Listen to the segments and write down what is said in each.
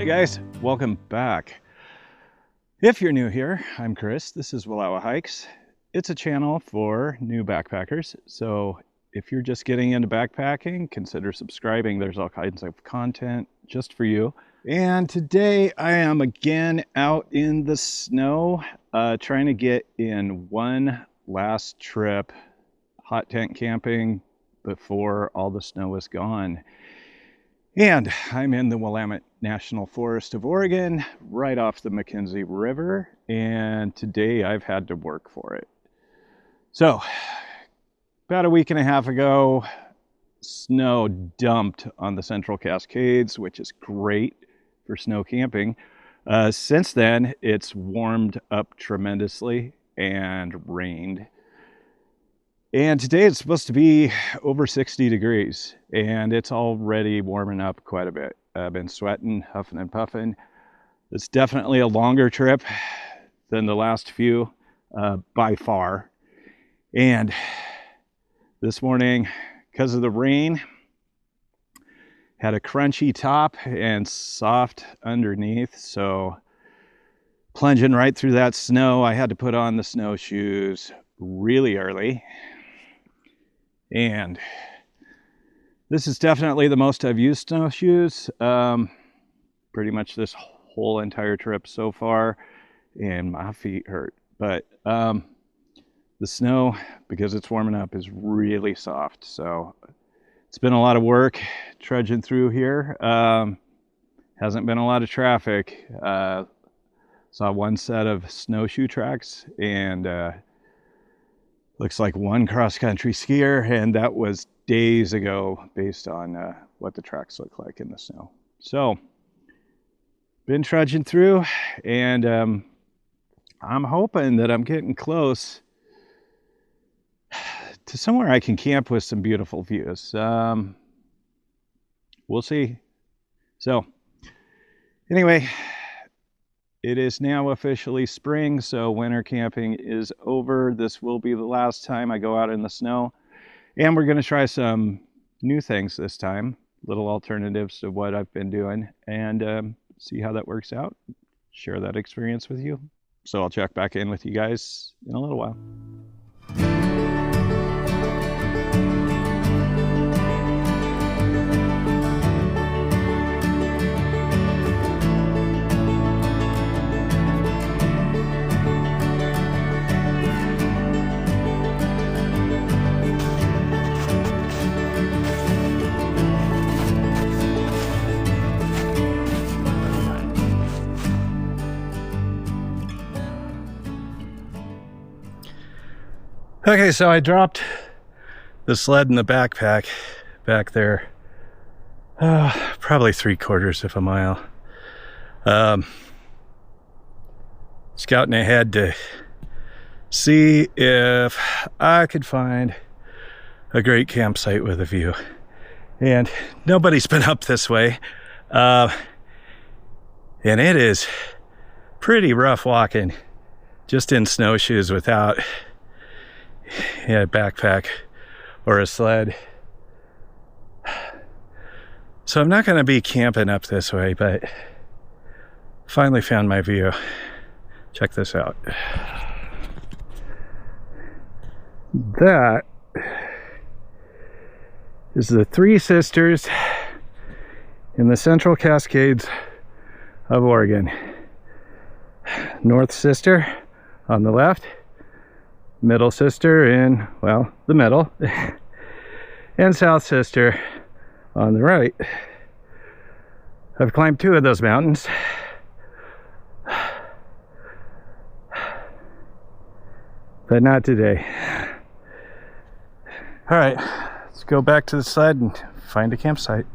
Hey guys, welcome back. If you're new here, I'm Chris. This is Willowa Hikes. It's a channel for new backpackers. So if you're just getting into backpacking, consider subscribing. There's all kinds of content just for you. And today I am again out in the snow, trying to get in one last trip hot tent camping before all the snow is gone. And I'm in the Willamette National Forest of Oregon, right off the McKenzie River, and today I've had to work for it. So, about a week and a half ago, snow dumped on the Central Cascades, which is great for snow camping. Since then, it's warmed up tremendously and rained. And today it's supposed to be over 60 degrees, and it's already warming up quite a bit. I've been sweating, huffing and puffing. It's definitely a longer trip than the last few, by far. And this morning, because of the rain, had a crunchy top and soft underneath, so plunging right through that snow, I had to put on the snowshoes really early. And this is definitely the most I've used snowshoes pretty much this whole entire trip so far, and my feet hurt. But the snow, because it's warming up, is really soft. So it's been a lot of work trudging through here. Hasn't been a lot of traffic. Saw one set of snowshoe tracks and looks like one cross-country skier, and that was days ago based on what the tracks look like in the snow. So, been trudging through, and I'm hoping that I'm getting close to somewhere I can camp with some beautiful views. We'll see. So, anyway, it is now officially spring, so winter camping is over. This will be the last time I go out in the snow. And we're going to try some new things this time, little alternatives to what I've been doing, and see how that works out. Share that experience with you. So I'll check back in with you guys in a little while. Okay, so I dropped the sled and the backpack back there, probably 3/4 of a mile. Scouting ahead to see if I could find a great campsite with a view. And nobody's been up this way. And it is pretty rough walking just in snowshoes without a backpack or a sled. So I'm not going to be camping up this way, but finally found my view. Check this out. That is the Three Sisters in the Central Cascades of Oregon. North Sister on the left, Middle Sister in, well, the middle, and South Sister on the right. I've climbed 2 of those mountains. But not today. All right, let's go back to the sled and find a campsite.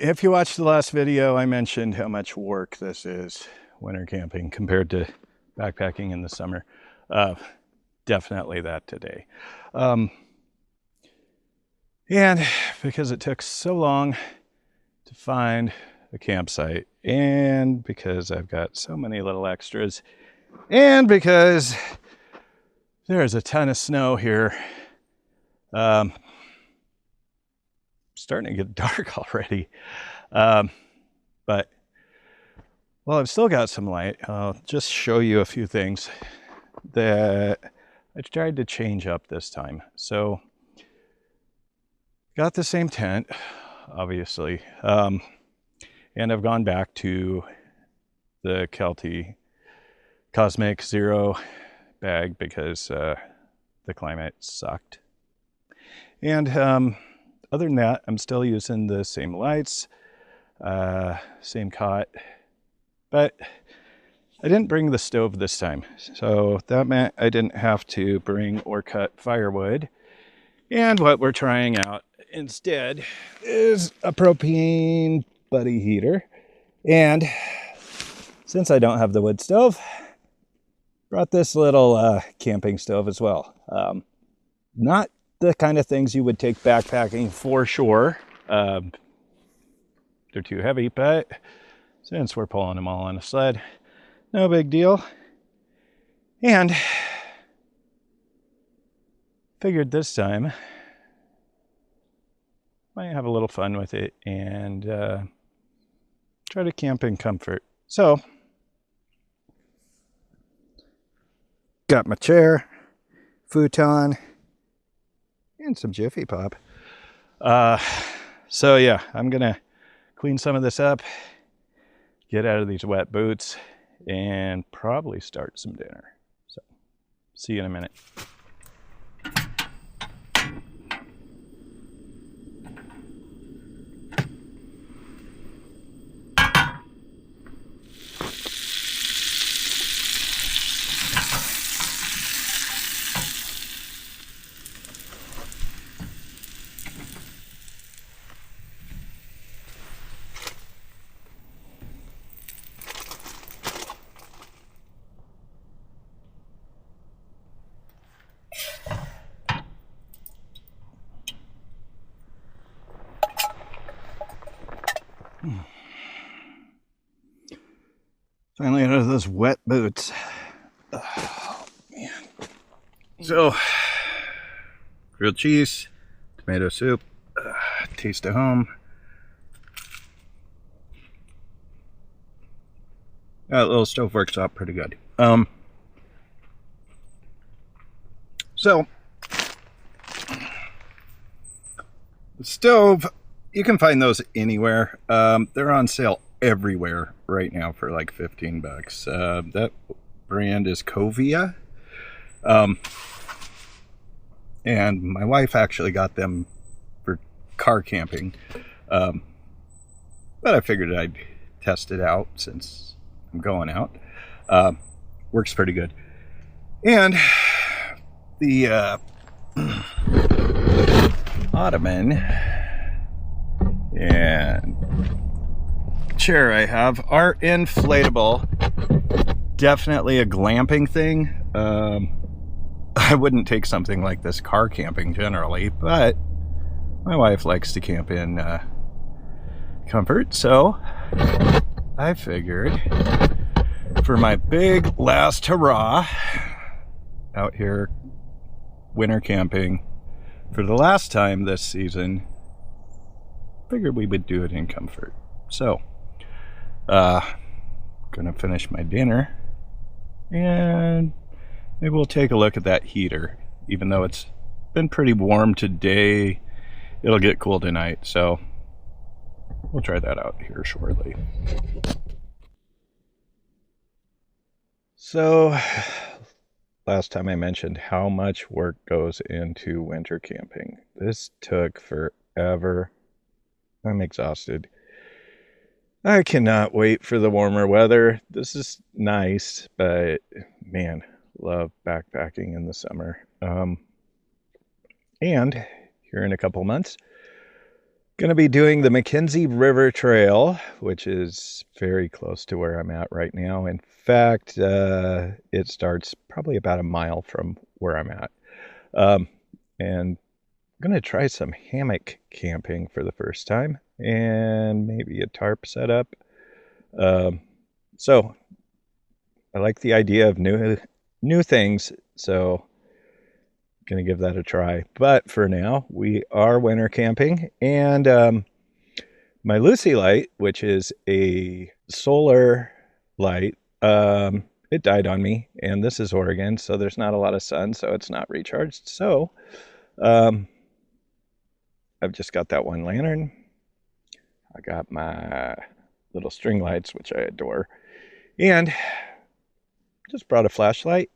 if you watched the last video, I mentioned how much work this is, winter camping, compared to backpacking in the summer. Definitely that today. And because it took so long to find a campsite, and because I've got so many little extras, and because there's a ton of snow here, starting to get dark already. But well, I've still got some light. I'll just show you a few things that I tried to change up this time. So got the same tent, obviously, and I've gone back to the Kelty Cosmic Zero bag because the climate sucked. And other than that, I'm still using the same lights, same cot, but I didn't bring the stove this time. So that meant I didn't have to bring or cut firewood. And what we're trying out instead is a propane buddy heater. And since I don't have the wood stove, brought this little camping stove as well. Not the kind of things you would take backpacking for sure. They're too heavy, but since we're pulling them all on a sled, no big deal. And figured this time might have a little fun with it and try to camp in comfort. So got my chair, futon, and some Jiffy Pop. So yeah, I'm gonna clean some of this up, get out of these wet boots, and probably start some dinner. So see you in a minute. Finally out of those wet boots. Oh, man. So, grilled cheese, tomato soup, taste of home. That little stove works out pretty good. So, the stove, you can find those anywhere. They're on sale everywhere right now for like 15 bucks. That brand is Covia. And my wife actually got them for car camping. But I figured I'd test it out since I'm going out. Works pretty good. And the ottoman and chair I have are inflatable. Definitely a glamping thing. I wouldn't take something like this car camping generally, but my wife likes to camp in comfort, so I figured for my big last hurrah out here winter camping for the last time this season, figured we would do it in comfort. So gonna finish my dinner and maybe we'll take a look at that heater. Even though it's been pretty warm today, it'll get cool tonight, so we'll try that out here shortly. So last time I mentioned how much work goes into winter camping. This took forever. I'm exhausted. I cannot wait for the warmer weather. This is nice, but man, love backpacking in the summer. And here in a couple months, Going to be doing the Mackenzie River Trail, which is very close to where I'm at right now. In fact, it starts probably about a mile from where I'm at. And I'm going to try some hammock camping for the first time and maybe a tarp setup. So I like the idea of new things, so going to give that a try. But for now, we are winter camping, and my Lucy light, which is a solar light, it died on me, and this is Oregon, so there's not a lot of sun, so it's not recharged. So I've just got that one lantern. I got my little string lights, which I adore, and just brought a flashlight.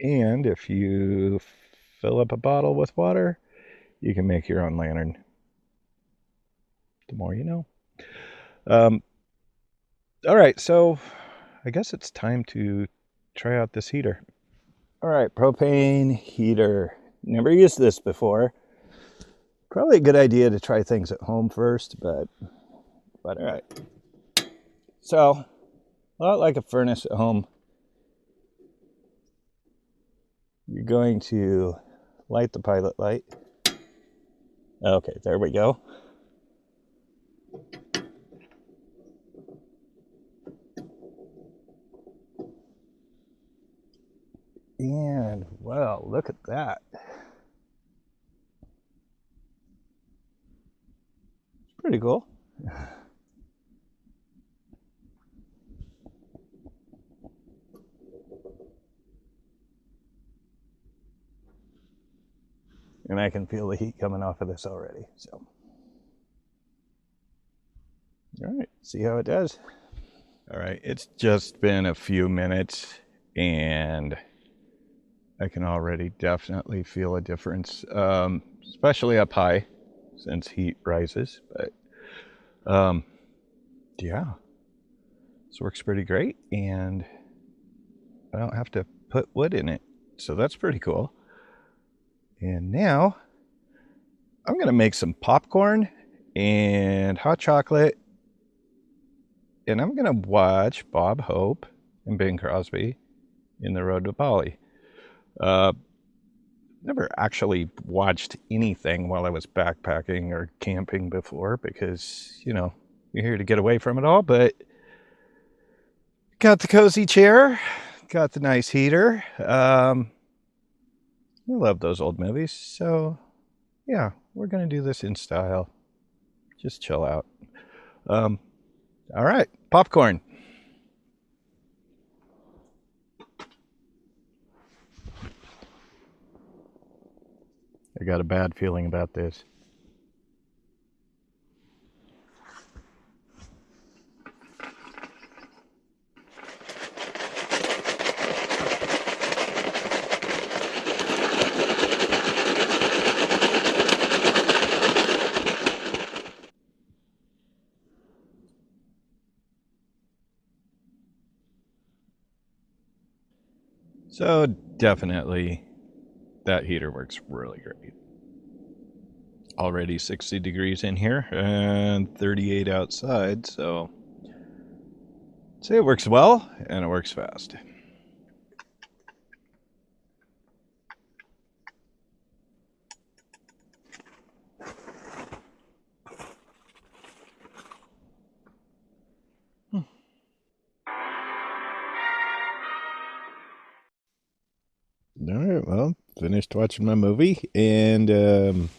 And if you fill up a bottle with water, you can make your own lantern. The more you know. All right, so I guess it's time to try out this heater. All right, propane heater. Never used this before. Probably a good idea to try things at home first, but all right. So, a lot like a furnace at home. You're going to light the pilot light. Okay, there we go. And, well, look at that. It's pretty cool. And I can feel the heat coming off of this already, so. All right, see how it does. All right, it's just been a few minutes, and I can already definitely feel a difference, especially up high since heat rises. But yeah, this works pretty great, and I don't have to put wood in it, so that's pretty cool. And now I'm gonna make some popcorn and hot chocolate, and I'm gonna watch Bob Hope and Bing Crosby in The Road to Bali. Never actually watched anything while I was backpacking or camping before because, you know, you're here to get away from it all, but got the cozy chair, got the nice heater. I love those old movies, so yeah, we're gonna do this in style. Just chill out. All right, popcorn. I got a bad feeling about this. So definitely that heater works really great. Already 60 degrees in here and 38 outside, so I'd say it works well and it works fast. All right, well, finished watching my movie, and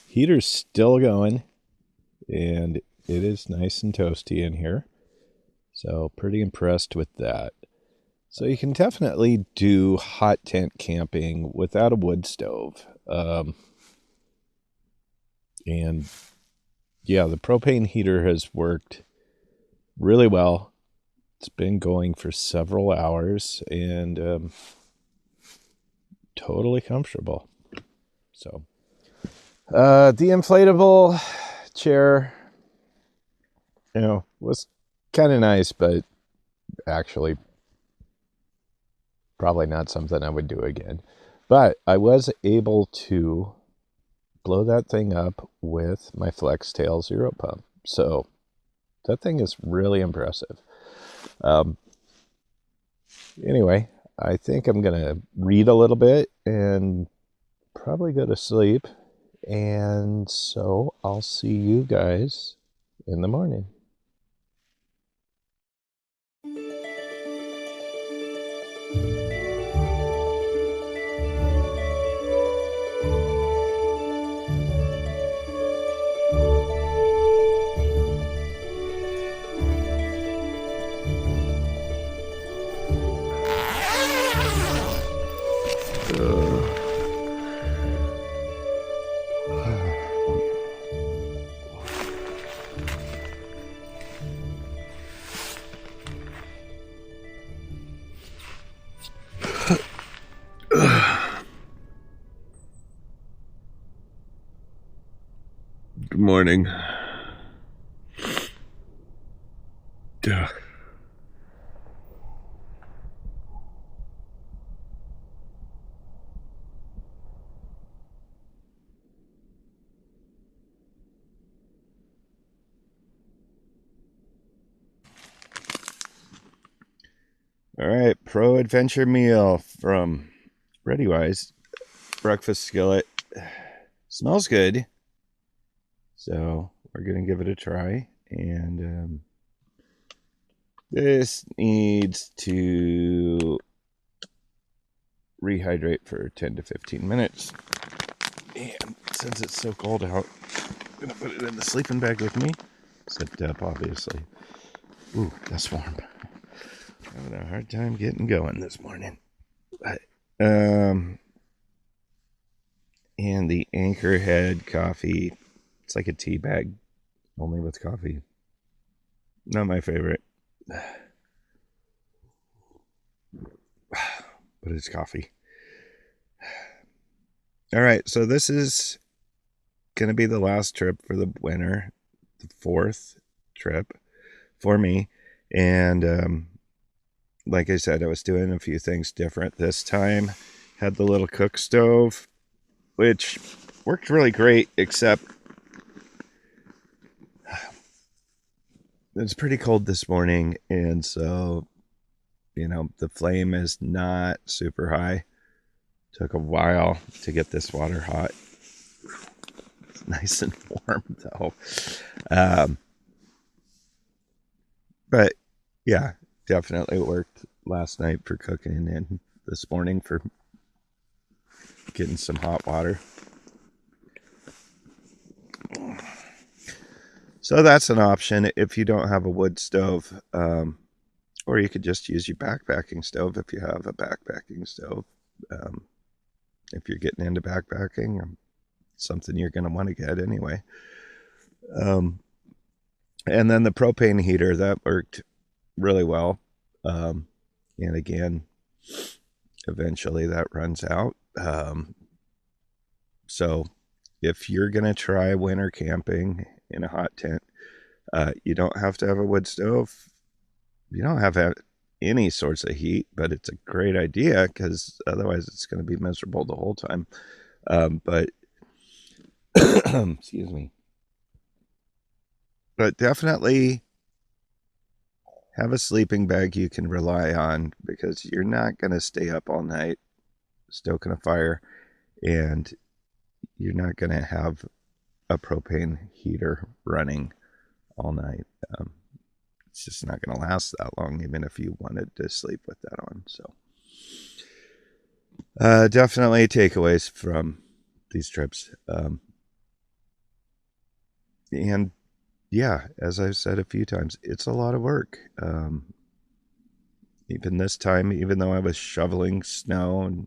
heater's still going, and it is nice and toasty in here, so pretty impressed with that. So you can definitely do hot tent camping without a wood stove. And yeah, the propane heater has worked really well. It's been going for several hours and totally comfortable. So the inflatable chair, you know, was kind of nice, but actually probably not something I would do again. But I was able to blow that thing up with my Flex Tail Zero Pump. So that thing is really impressive. Anyway, I think I'm going to read a little bit and probably go to sleep. And so I'll see you guys in the morning. Good morning. All right, pro adventure meal from ReadyWise. Breakfast skillet. Smells good. So we're going to give it a try. And this needs to rehydrate for 10 to 15 minutes. And since it's so cold out, I'm going to put it in the sleeping bag with me. Zipped up, obviously. Ooh, that's warm. Having a hard time getting going this morning. But, and the Anchorhead coffee. It's like a tea bag, only with coffee. Not my favorite. But it's coffee. All right, so this is going to be the last trip for the winter. The 4th trip for me. And like I said, I was doing a few things different this time. Had the little cook stove, which worked really great, except it's pretty cold this morning, and so, you know, the flame is not super high. Took a while to get this water hot. It's nice and warm, though. But, yeah, definitely worked last night for cooking and this morning for getting some hot water. So that's an option if you don't have a wood stove, or you could just use your backpacking stove if you have a backpacking stove. If you're getting into backpacking, something you're going to want to get anyway. And then the propane heater, that worked really well. And again, eventually that runs out. So if you're going to try winter camping in a hot tent, you don't have to have a wood stove. You don't have to have any sorts of heat, but it's a great idea because otherwise it's going to be miserable the whole time. But excuse me. But definitely have a sleeping bag you can rely on, because you're not going to stay up all night stoking a fire, and you're not going to have a propane heater running all night. It's just not going to last that long, even if you wanted to sleep with that on. So definitely takeaways from these trips. And yeah, as I've said a few times, it's a lot of work. Even this time, even though I was shoveling snow and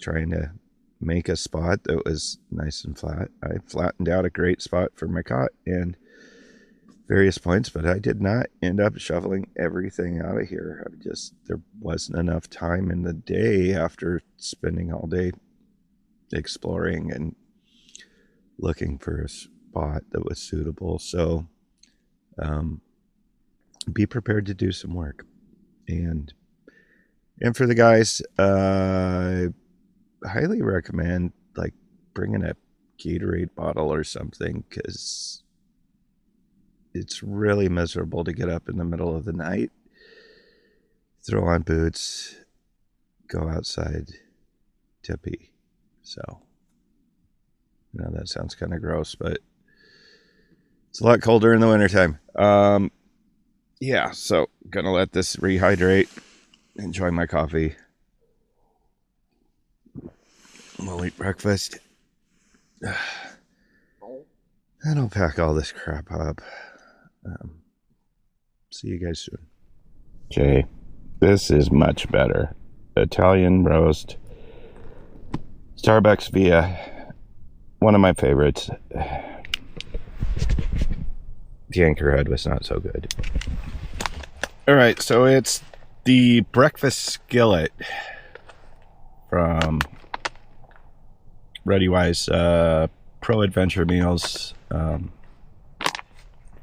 trying to make a spot that was nice and flat, I flattened out a great spot for my cot and various points, but I did not end up shoveling everything out of here. There wasn't enough time in the day after spending all day exploring and looking for a spot that was suitable. So be prepared to do some work. And And for the guys, I highly recommend like bringing a Gatorade bottle or something, because it's really miserable to get up in the middle of the night, throw on boots, go outside to pee. So, that sounds kind of gross, but it's a lot colder in the wintertime. Yeah, so gonna let this rehydrate, enjoy my coffee. We'll eat breakfast. Then I'll pack all this crap up. See you guys soon. Okay, this is much better. Italian roast, Starbucks Via, one of my favorites. The Anchorhead was not so good. Alright, so it's the breakfast skillet from ReadyWise Pro Adventure Meals.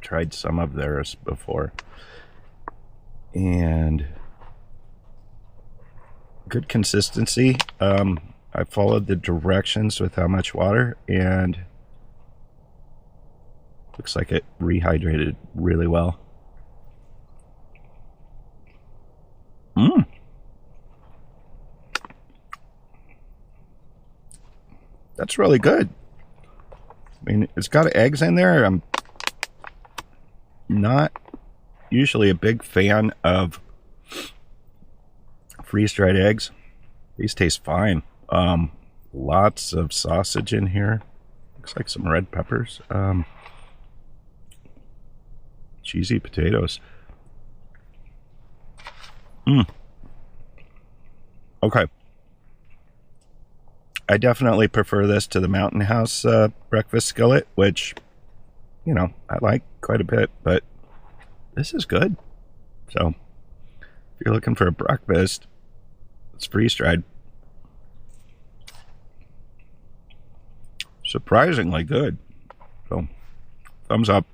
Tried some of theirs before, and good consistency. I followed the directions with how much water, and looks like it rehydrated really well. That's really good. I mean, it's got eggs in there. I'm not usually a big fan of freeze-dried eggs. These taste fine. Lots of sausage in here. Looks like some red peppers. Cheesy potatoes. Okay. I definitely prefer this to the Mountain House breakfast skillet, which, I like quite a bit, but this is good. So, if you're looking for a breakfast, it's freeze-dried. Surprisingly good. So, thumbs up.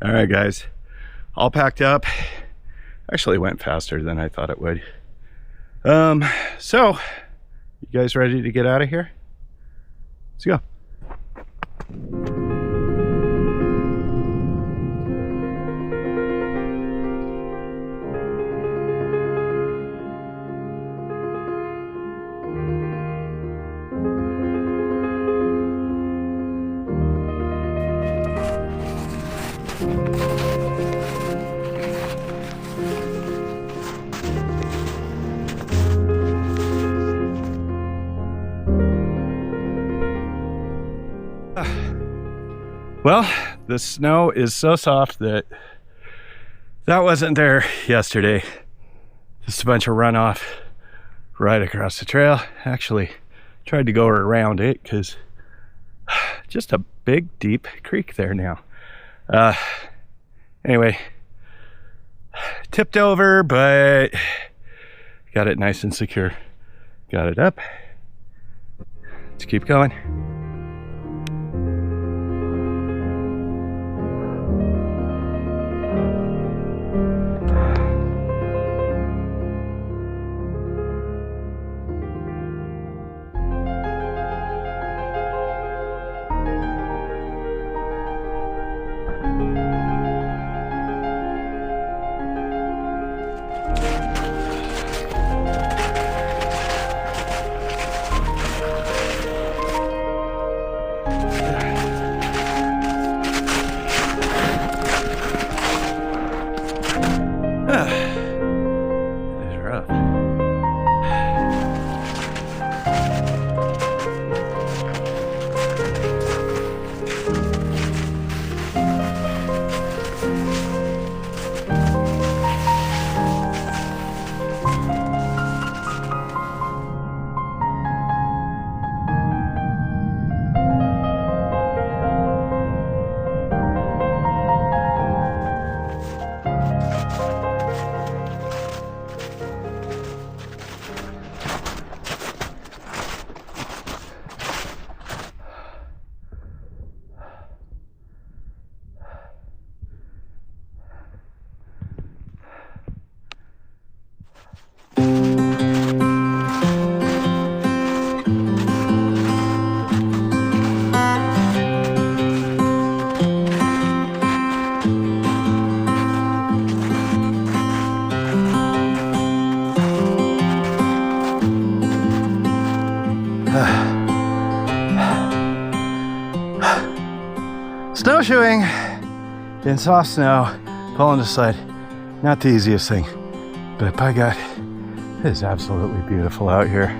All right, guys, all packed up. Actually went faster than I thought it would. So you guys ready to get out of here? Let's go. Well, the snow is so soft that wasn't there yesterday. Just a bunch of runoff right across the trail. Actually, tried to go around it because just a big, deep creek there now. Anyway, tipped over, but got it nice and secure. Got it up. Let's keep going. Snowshoeing in soft snow, pulling a sled, not the easiest thing, but by God, it is absolutely beautiful out here.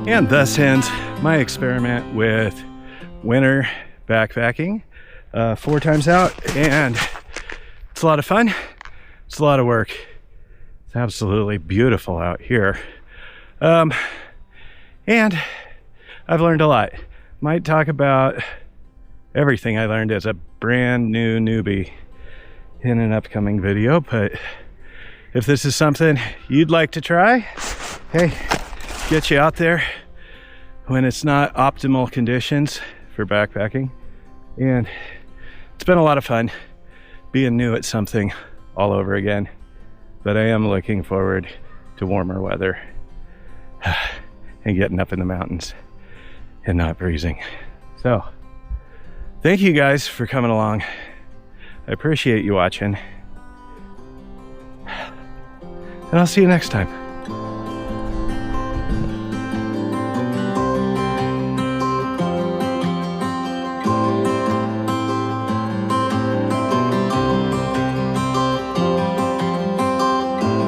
And thus ends my experiment with winter backpacking 4 times out, and it's a lot of fun. It's a lot of work. It's absolutely beautiful out here. And I've learned a lot. Might talk about everything I learned as a brand new newbie in an upcoming video, but if this is something you'd like to try, hey, get you out there when it's not optimal conditions for backpacking. And it's been a lot of fun being new at something all over again, but I am looking forward to warmer weather and getting up in the mountains and not freezing. So thank you guys for coming along. I appreciate you watching, and I'll see you next time.